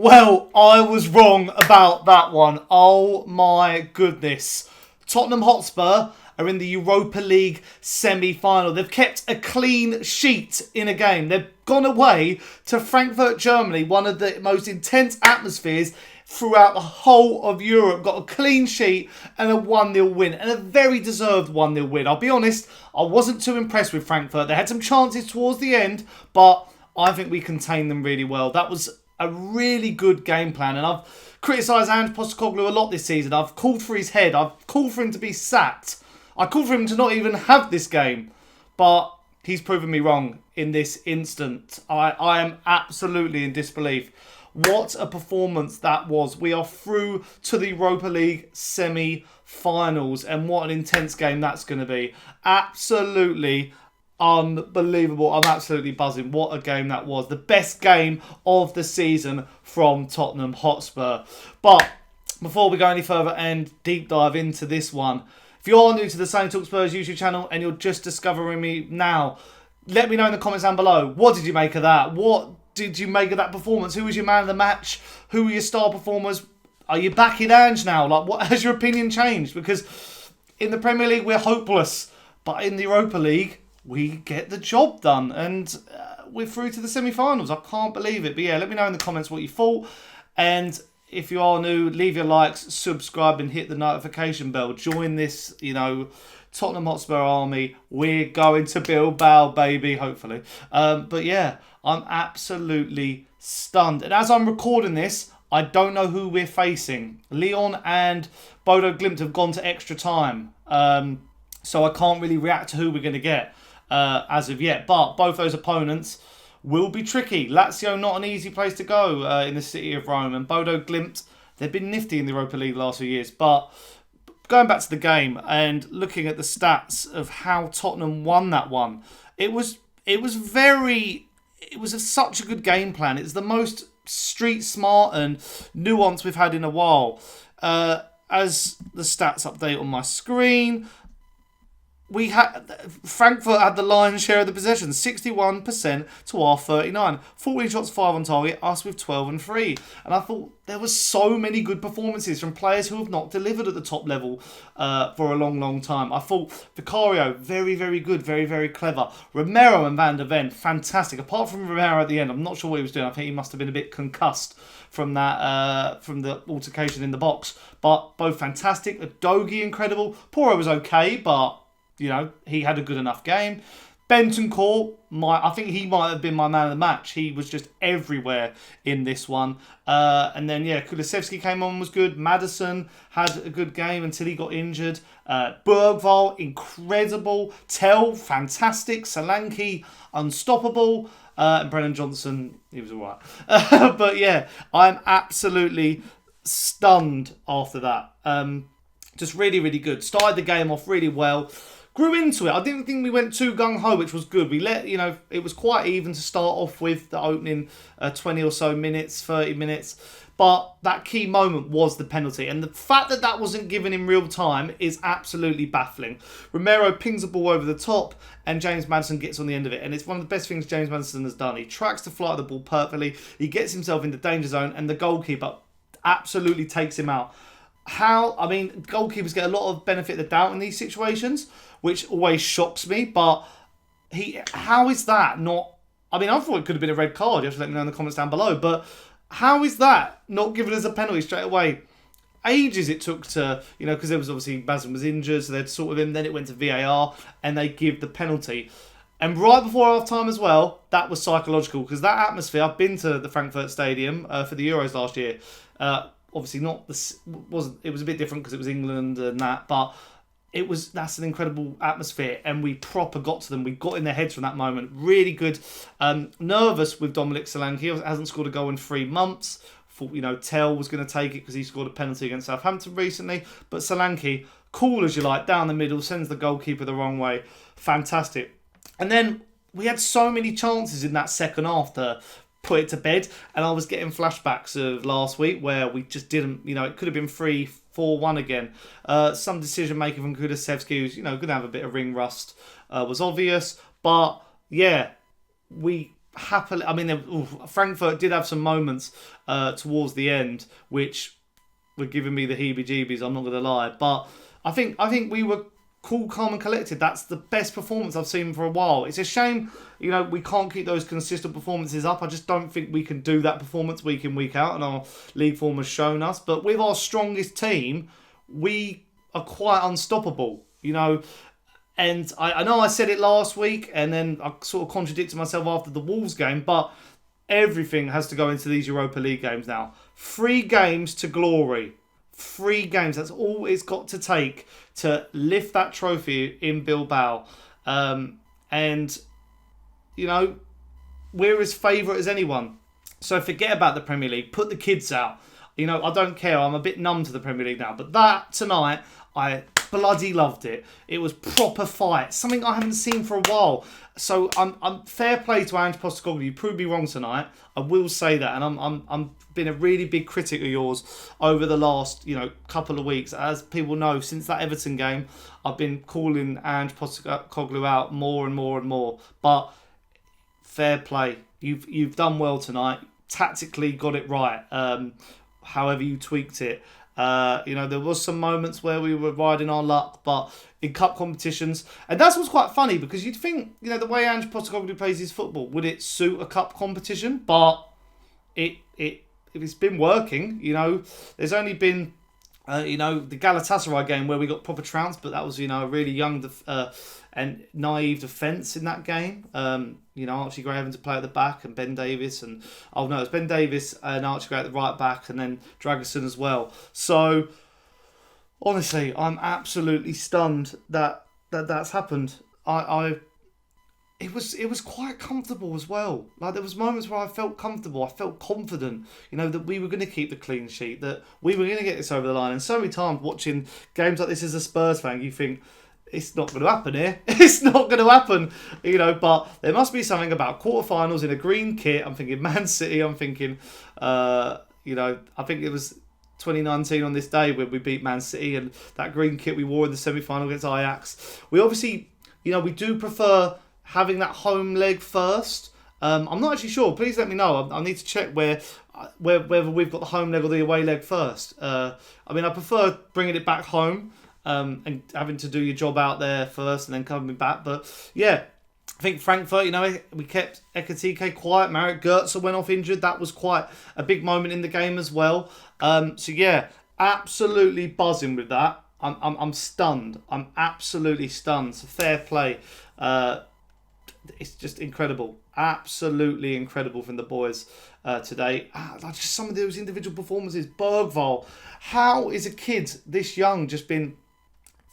Well, I was wrong about that one. Oh my goodness. Tottenham Hotspur are in the Europa League semi-final. They've kept a clean sheet in a game. They've gone away to Frankfurt, Germany, one of the most intense atmospheres throughout the whole of Europe. Got a clean sheet and a 1-0 win. And a very deserved 1-0 win. I'll be honest, I wasn't too impressed with Frankfurt. They had some chances towards the end, but I think we contained them really well. That was a really good game plan. And I've criticised Ange Postecoglou a lot this season. I've called for his head. I've called for him to be sacked. I called for him to not even have this game. But he's proven me wrong in this instant. I am absolutely in disbelief. What a performance that was. We are through to the Europa League semi-finals. And what an intense game that's going to be. Absolutely unbelievable. I'm absolutely buzzing. What a game that was. The best game of the season from Tottenham Hotspur. But before we go any further and deep dive into this one, if you're new to the Sane Talk Spurs YouTube channel and you're just discovering me now, let me know in the comments down below. What did you make of that? What did you make of that performance? Who was your man of the match? Who were your star performers? Are you back in Ange now? Like, what has your opinion changed? Because in the Premier League, we're hopeless. But in the Europa League, we get the job done. And we're through to the semi-finals. I can't believe it. But yeah, let me know in the comments what you thought. And if you are new, leave your likes, subscribe and hit the notification bell. Join this, Tottenham Hotspur army. We're going to Bilbao, baby, hopefully. But yeah, I'm absolutely stunned. And as I'm recording this, I don't know who we're facing. Lyon and Bodo Glimt have gone to extra time. So I can't really react to who we're going to get as of yet. But both those opponents will be tricky. Lazio, not an easy place to go in the city of Rome. And Bodo Glimt, they've been nifty in the Europa League the last few years. But going back to the game and looking at the stats of how Tottenham won that one, it was such a good game plan. It's the most street smart and nuanced we've had in a while. As the stats update on my screen, Frankfurt had the lion's share of the possession, 61% to our 39. 14 shots, 5 on target, us with 12 and 3. And I thought there were so many good performances from players who have not delivered at the top level for a long, long time. I thought Vicario, very, very good, very, very clever. Romero and Van der Ven, fantastic. Apart from Romero at the end, I'm not sure what he was doing. I think he must have been a bit concussed from that, from the altercation in the box. But both fantastic. Udogie, incredible. Porro was okay, but he had a good enough game. Bentancur, I think he might have been my man of the match. He was just everywhere in this one. And then, Kulusevski came on, was good. Maddison had a good game until he got injured. Bergvall, incredible. Tell, fantastic. Solanke, unstoppable. And Brennan Johnson, he was all right. But yeah, I'm absolutely stunned after that. Just really, really good. Started the game off really well. Grew into it. I didn't think we went too gung-ho, which was good. We it was quite even to start off with the opening 20 or so minutes, 30 minutes. But that key moment was the penalty. And the fact that that wasn't given in real time is absolutely baffling. Romero pings the ball over the top and James Maddison gets on the end of it. And it's one of the best things James Maddison has done. He tracks the flight of the ball perfectly. He gets himself into danger zone and the goalkeeper absolutely takes him out. Goalkeepers get a lot of benefit of the doubt in these situations, which always shocks me. But how is that not? I thought it could have been a red card. You have to let me know in the comments down below. But how is that not given as a penalty straight away? Ages it took to, because there was obviously Maddison was injured, so they'd sorted him. Then it went to VAR, and they give the penalty. And right before half time as well, that was psychological because that atmosphere. I've been to the Frankfurt Stadium for the Euros last year. Obviously it was a bit different because it was England and that, but that's an incredible atmosphere and we proper got to them. We got in their heads from that moment. Really good. Nervous with Dominic Solanke. He hasn't scored a goal in 3 months. Thought, Tell was going to take it because he scored a penalty against Southampton recently. But Solanke, cool as you like, down the middle, sends the goalkeeper the wrong way. Fantastic. And then we had so many chances in that second half to put it to bed, and I was getting flashbacks of last week where we just didn't, it could have been 3-4-1 again. Some decision making from Kulusevski, who's going to have a bit of ring rust, was obvious, but yeah, we happily, I mean, Frankfurt did have some moments towards the end which were giving me the heebie-jeebies. I'm not going to lie, but I think we were cool, calm, and collected. That's the best performance I've seen for a while. It's a shame, we can't keep those consistent performances up. I just don't think we can do that performance week in, week out, and our league form has shown us. But with our strongest team, we are quite unstoppable, And I know I said it last week, and then I sort of contradicted myself after the Wolves game, but everything has to go into these Europa League games now. 3 games to glory. 3 games. That's all it's got to take to lift that trophy in Bilbao. And, we're as favourite as anyone. So forget about the Premier League. Put the kids out. I don't care. I'm a bit numb to the Premier League now. But that tonight, I bloody loved it. It was proper fight. Something I haven't seen for a while. So I'm fair play to Ange Postecoglou. You proved me wrong tonight. I will say that, and I'm been a really big critic of yours over the last couple of weeks. As people know, since that Everton game, I've been calling Ange Postecoglou out more and more and more. But fair play. You've done well tonight. Tactically got it right. However you tweaked it. There was some moments where we were riding our luck, but in cup competitions, and that's what's quite funny, because you'd think, the way Ange Postecoglou plays his football, would it suit a cup competition? But it's been working. There's only been the Galatasaray game where we got proper trounced, but that was a really young and naive defence in that game. Archie Gray having to play at the back, and Ben Davis, and it's Ben Davis and Archie Gray at the right back, and then Dragerson as well. So honestly, I'm absolutely stunned that that's happened. It was quite comfortable as well. Like, there was moments where I felt comfortable, I felt confident, that we were going to keep the clean sheet, that we were going to get this over the line. And so many times watching games like this as a Spurs fan, you think, it's not going to happen here. It's not going to happen, but there must be something about quarterfinals in a green kit. I'm thinking Man City. I'm thinking, I think it was 2019 on this day when we beat Man City, and that green kit we wore in the semi-final against Ajax. We obviously, we do prefer having that home leg first. I'm not actually sure. Please let me know. I need to check whether we've got the home leg or the away leg first. I prefer bringing it back home. And having to do your job out there first and then coming back. But yeah, I think Frankfurt, we kept Ekitike quiet. Marek Götze went off injured. That was quite a big moment in the game as well. So yeah, absolutely buzzing with that. I'm stunned. I'm absolutely stunned. So fair play. It's just incredible. Absolutely incredible from the boys today. Just some of those individual performances. Bergvall. How is a kid this young just been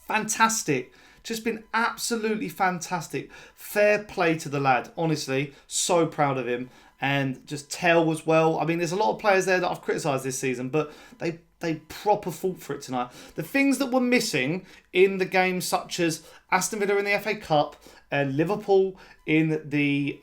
fantastic? Just been absolutely fantastic. Fair play to the lad. Honestly, so proud of him. And just Tell as well. I mean, there's a lot of players there that I've criticised this season, but they proper fought for it tonight. The things that were missing in the games, such as Aston Villa in the FA Cup and Liverpool in the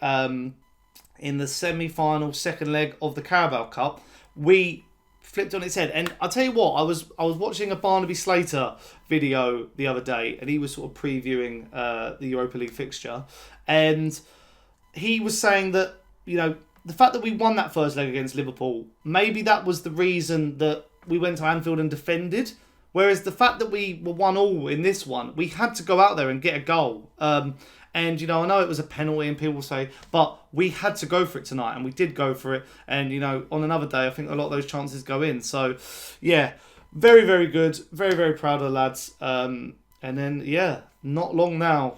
semi-final second leg of the Carabao Cup, we flipped on its head. And I'll tell you what, I was watching a Barnaby Slater video the other day, and he was sort of previewing the Europa League fixture, and he was saying that, the fact that we won that first leg against Liverpool, maybe that was the reason that we went to Anfield and defended. Whereas the fact that we were 1-1 in this one, we had to go out there and get a goal. And, I know it was a penalty and people say, but we had to go for it tonight, and we did go for it. And, on another day, I think a lot of those chances go in. So, yeah, very, very good. Very, very proud of the lads. And then, yeah, not long now.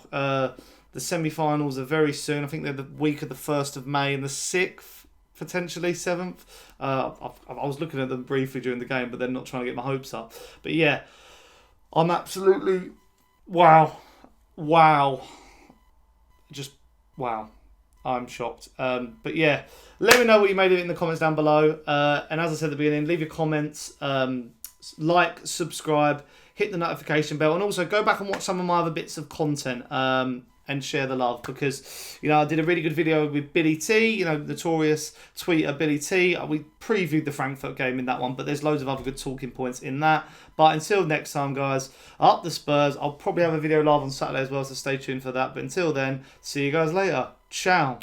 The semi-finals are very soon. I think they're the week of the 1st of May and the 6th, potentially 7th. I was looking at them briefly during the game, but then not trying to get my hopes up. But yeah, I'm absolutely wow. Just wow. I'm shocked. But yeah, let me know what you made of it in the comments down below. And as I said at the beginning, leave your comments, like, subscribe, hit the notification bell, and also go back and watch some of my other bits of content. And share the love, because I did a really good video with Billy T, notorious tweeter Billy T. We previewed the Frankfurt game in that one, but there's loads of other good talking points in that. But until next time, guys, up the Spurs. I'll probably have a video live on Saturday as well, so stay tuned for that. But until then, see you guys later. Ciao.